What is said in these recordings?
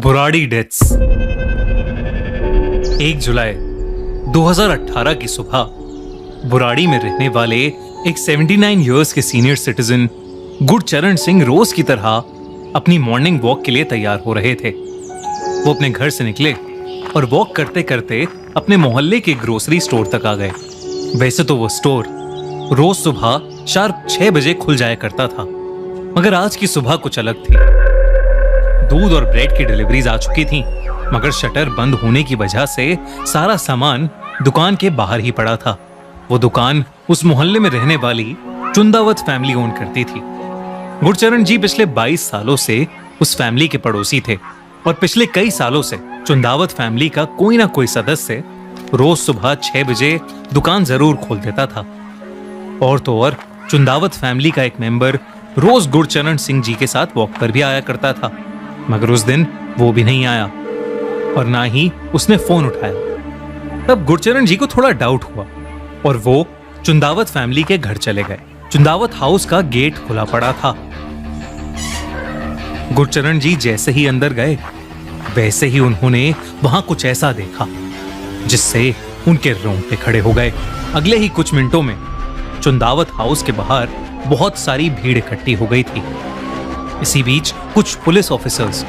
Burari deaths. 1 जुलाई 2018 की सुबह बुराड़ी में रहने वाले एक 79 इयर्स के सीनियर सिटीजन गुरचरण सिंह रोज की तरह अपनी मॉर्निंग वॉक के लिए तैयार हो रहे थे। वो अपने घर से निकले और वॉक करते करते अपने मोहल्ले के ग्रोसरी स्टोर तक आ गए। वैसे तो वो स्टोर रोज सुबह शार्प 6 बजे खुल जाया करता था, मगर आज की सुबह कुछ अलग थी। दूध और ब्रेड की डिलीवरीज आ चुकी थीं, मगर शटर बंद होने की वजह से सारा सामान दुकान के बाहर ही पड़ा था। वो दुकान उस मोहल्ले में रहने वाली चुंदावत फैमिली ओन करती थी। गुरचरण जी पिछले 22 सालों से उस फैमिली के पड़ोसी थे और पिछले कई सालों से चुंदावत फैमिली का कोई ना कोई सदस्य रोज सुबह 6 बजे दुकान जरूर खोल देता था। और तो और चुंदावत फैमिली का एक मेंबर रोज गुरचरण सिंह जी के साथ वॉक पर भी आया करता था, मगर उस दिन वो भी नहीं आया और ना ही उसने फोन उठाया। तब गुरचरण जी को थोड़ा डाउट हुआ और वो चुंदावत फैमिली के घर चले गए। चुंदावत हाउस का गेट खुला पड़ा था। गुरचरण जी जैसे ही अंदर गए वैसे ही उन्होंने वहां कुछ ऐसा देखा जिससे उनके रोंगटे खड़े हो गए। अगले ही कुछ मिनटों में चुंदावत हाउस के बाहर बहुत सारी भीड़ इकट्ठी हो गई थी। इसी बीच कुछ पुलिस ऑफिसर्स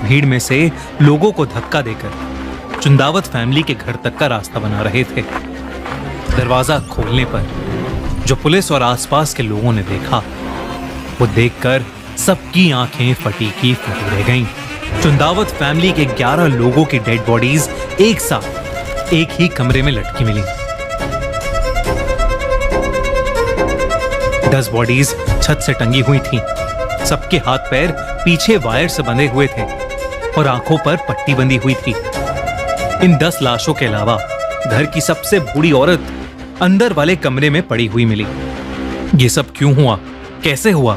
भीड़ में से लोगों को धक्का देकर चुंदावत फैमिली के घर तक का रास्ता बना रहे थे। दरवाजा खोलने पर जो पुलिस और आसपास के लोगों ने देखा, वो देखकर सबकी आंखें फटी की फटी रह गईं। चुंदावत फैमिली के 11 लोगों की डेड बॉडीज एक साथ एक ही कमरे में लटकी मिली। 10 बॉडीज छत से टंगी हुई थीं। सबके हाथ पैर पीछे वायर से बंधे हुए थे और आंखों पर पट्टी बंधी हुई थी। इन 10 लाशों के अलावा घर की सबसे बूढ़ी औरत अंदर वाले कमरे में पड़ी हुई मिली। ये सब क्यों हुआ, कैसे हुआ,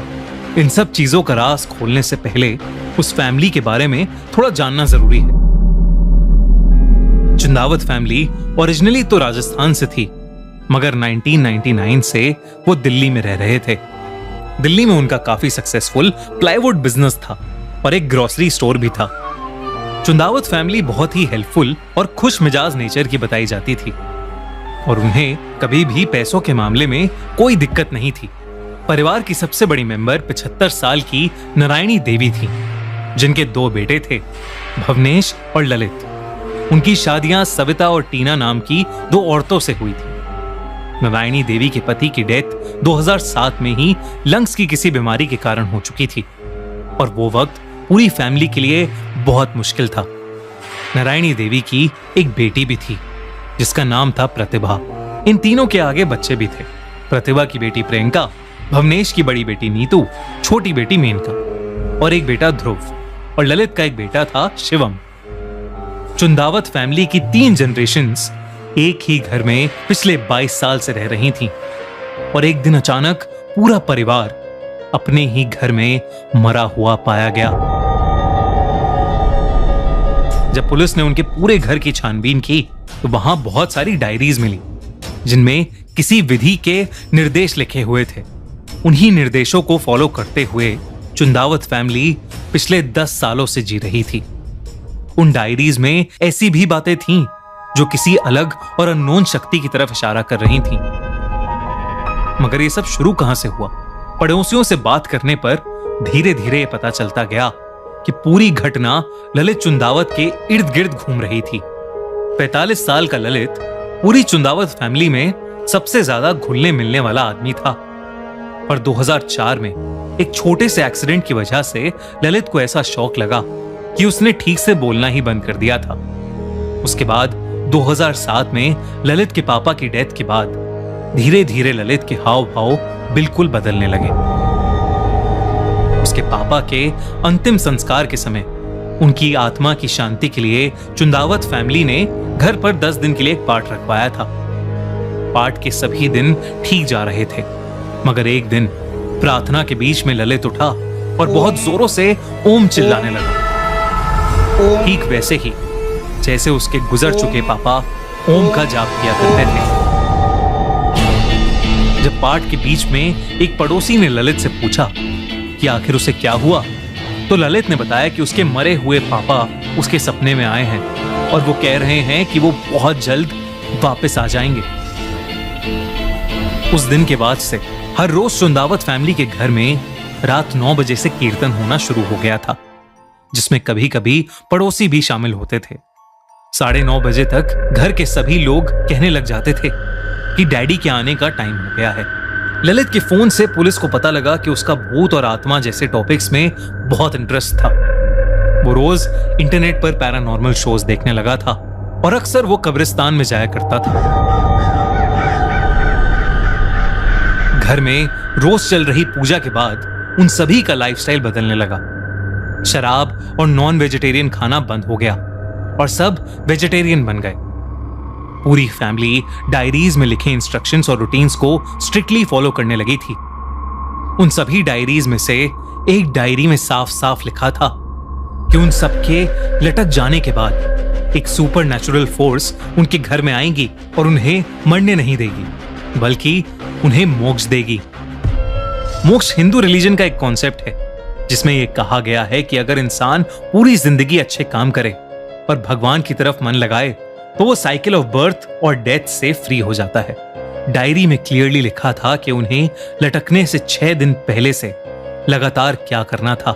इन सब चीजों का राज खोलने से पहले उस फैमिली के बारे में थोड़ा जानना जरूरी है। चुंदावत फैमिली ओरिजिनली तो राजस्थान से थी, मगर 1999 से वो दिल्ली में रह रहे थे। दिल्ली में उनका काफी सक्सेसफुल प्लाईवुड बिजनेस था और एक ग्रोसरी स्टोर भी था। चुंदावत फैमिली बहुत ही हेल्पफुल और खुश मिजाज नेचर की बताई जाती थी और उन्हें कभी भी पैसों के मामले में कोई दिक्कत नहीं थी। परिवार की सबसे बड़ी मेंबर 75 साल की नारायणी देवी थी, जिनके 2 बेटे थे, भवनेश और ललित। उनकी शादियां सविता और टीना नाम की 2 औरतों से हुई थी। नारायणी देवी के पति की डेथ 2007 में ही लंग्स की किसी बीमारी के कारण हो चुकी थी और वो वक्त पूरी फैमिली के लिए बहुत मुश्किल था। नारायणी देवी की एक बेटी भी थी जिसका नाम था प्रतिभा। इन तीनों के आगे बच्चे भी थे। प्रतिभा की बेटी प्रियंका, भवनेश की बड़ी बेटी नीतू, छोटी बेटी मेनका और एक बेटा ध्रुव, और ललित का एक बेटा था शिवम। चुंदावत फैमिली की 3 जनरेशंस एक ही घर में पिछले 22 साल से रह रही थीं और एक दिन अचानक पूरा परिवार अपने ही घर में मरा हुआ पाया गया। जब पुलिस ने उनके पूरे घर की छानबीन की तो वहां बहुत सारी डायरीज मिली जिनमें किसी विधि के निर्देश लिखे हुए थे। उन्हीं निर्देशों को फॉलो करते हुए चुंदावत फैमिली पिछले 10 सालों से जी रही थी। उन डायरीज में ऐसी भी बातें थीं जो किसी अलग और अननोन शक्ति की तरफ इशारा कर रही थीं। मगर ये सब शुरू कहां से हुआ? पड़ोसियों से बात करने पर धीरे धीरे पता चलता गया कि पूरी घटना ललित चुंदावत के इर्द गिर्द घूम रही थी। 45 साल का ललित पूरी चुंदावत फैमिली में सबसे ज्यादा घुलने मिलने वाला आदमी था और 2004 में एक छोटे से एक्सीडेंट की वजह से ललित को ऐसा शौक लगा कि उसने ठीक से बोलना ही बंद कर दिया था। उसके बाद 2007 में ललित के पापा की डेथ के बाद धीरे धीरे ललित के हाव भाव बिल्कुल बदलने लगे। उसके पापा के अंतिम संस्कार के समय उनकी आत्मा की शांति के लिए चुंदावत फैमिली ने घर पर 10 दिन के लिए एक पाठ रखवाया था। पाठ के सभी दिन ठीक जा रहे थे, मगर एक दिन प्रार्थना के बीच में ललित उठा और बहुत जोरों से ओम चिल्लाने लगा। ठीक वैसे ही जैसे उसके गुजर चुके पापा ओम का जाप किया करते थे। जब पाठ के बीच में एक पड़ोसी ने ललित से पूछा कि आखिर उसे क्या हुआ, तो ललित ने बताया कि उसके मरे हुए पापा उसके सपने में आए हैं और वो कह रहे हैं कि वो बहुत जल्द वापस आ जाएंगे। उस दिन के बाद से हर रोज चुंदावत फैमिली के घर में रात 9 बजे से कीर्तन होना शुरू हो गया था, जिसमें कभी कभी पड़ोसी भी शामिल होते थे। 9:30 बजे तक घर के सभी लोग कहने लग जाते थे कि डैडी के आने का टाइम हो गया है। ललित के फोन से पुलिस को पता लगा कि उसका भूत और आत्मा जैसे टॉपिक्स में बहुत इंटरेस्ट था। वो रोज इंटरनेट पर पैरानॉर्मल शोज देखने लगा था और अक्सर वो कब्रिस्तान में जाया करता था। घर में रोज चल रही पूजा के बाद उन सभी का लाइफस्टाइल बदलने लगा। शराब और नॉन वेजिटेरियन खाना बंद हो गया और सब वेजिटेरियन बन गए। पूरी फैमिली डायरीज में लिखे इंस्ट्रक्शंस और रूटीन्स को स्ट्रिक्टली फॉलो करने लगी थी। उन सभी डायरीज में से एक डायरी में साफ साफ लिखा था कि उन सबके लटक जाने के बाद एक सुपर नेचुरल फोर्स उनके घर में आएगी और उन्हें मरने नहीं देगी, बल्कि उन्हें मोक्ष देगी। मोक्ष हिंदू रिलीजन का एक कॉन्सेप्ट है जिसमें यह कहा गया है कि अगर इंसान पूरी जिंदगी अच्छे काम करे पर भगवान की तरफ मन लगाए तो वो साइकिल ऑफ बर्थ और डेथ से फ्री हो जाता है। डायरी में क्लियरली लिखा था कि उन्हें लटकने से 6 दिन पहले से लगातार क्या करना था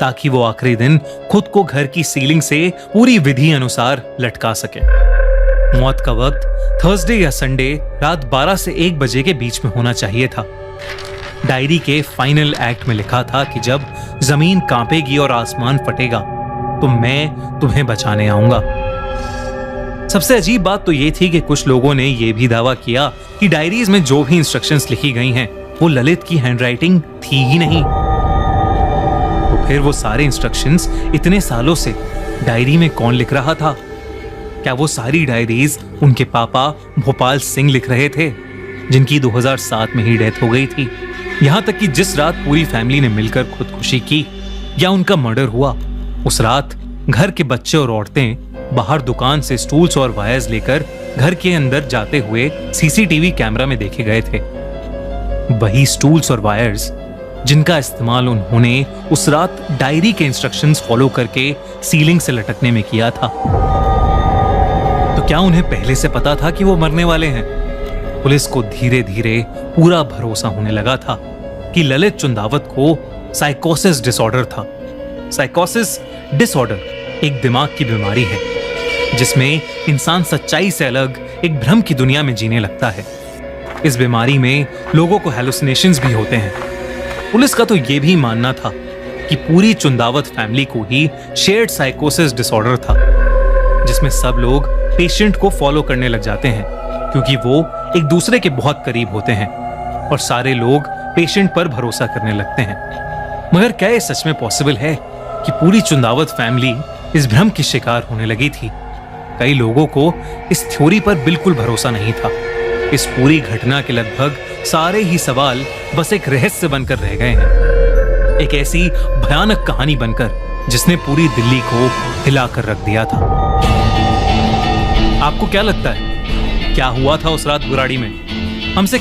ताकि वो आखिरी दिन खुद को घर की सीलिंग से पूरी विधि अनुसार लटका सके। मौत का वक्त थर्सडे या संडे रात 12 से 1 बजे के बीच में होना चाहिए था। डायरी के फाइनल एक्ट में लिखा था कि जब जमीन कांपेगी और आसमान फटेगा तो मैं तुम्हें बचाने आऊंगा। सबसे अजीब बात तो ये थी कि कुछ लोगों ने यह भी दावा किया कि डायरीज में जो भी इंस्ट्रक्शंस लिखी गई हैं वो ललित की हैंडराइटिंग थी ही नहीं। तो फिर वो सारे इंस्ट्रक्शंस इतने सालों से डायरी में कौन लिख रहा था? क्या वो सारी डायरीज उनके पापा भोपाल सिंह लिख रहे थे, जिनकी 2007 में ही डेथ हो गई थी? यहां तक कि जिस रात पूरी फैमिली ने मिलकर खुदकुशी की या उनका मर्डर हुआ, उस रात घर के बच्चे और औरतें बाहर दुकान से स्टूल्स और वायर्स लेकर घर के अंदर जाते हुए सीसीटीवी कैमरा में देखे गए थे। वही स्टूल्स और वायर्स जिनका इस्तेमाल उन्होंने उस रात डायरी के इंस्ट्रक्शंस फॉलो करके सीलिंग से लटकने में किया था। तो क्या उन्हें पहले से पता था कि वो मरने वाले हैं? पुलिस को धीरे धीरे पूरा भरोसा होने लगा था कि ललित चुंदावत को साइकोसिस डिसऑर्डर था। साइकोसिस डिसऑर्डर एक दिमाग की बीमारी है जिसमें इंसान सच्चाई से अलग एक भ्रम की दुनिया में जीने लगता है। इस बीमारी में लोगों को हैलुसिनेशंस भी होते हैं। पुलिस का तो यह भी मानना था कि पूरी चुंदावत फैमिली को ही शेयर्ड साइकोसिस डिसऑर्डर था, जिसमें सब लोग पेशेंट को फॉलो करने लग जाते हैं क्योंकि वो एक दूसरे के बहुत करीब होते हैं और सारे लोग पेशेंट पर भरोसा करने लगते हैं। मगर क्या ये सच में पॉसिबल है कि पूरी चुंदावत फैमिली इस भ्रम की शिकार होने लगी थी? कई लोगों को इस थ्योरी पर बिल्कुल भरोसा नहीं था। इस पूरी घटना के लगभग सारे ही सवाल बस एक रहस्य बनकर रह गए हैं, एक ऐसी भयानक कहानी बनकर जिसने पूरी दिल्ली को हिलाकर रख दिया था। आपको क्या लगता है क्या हुआ था उस रात बुराड़ी में? हमसे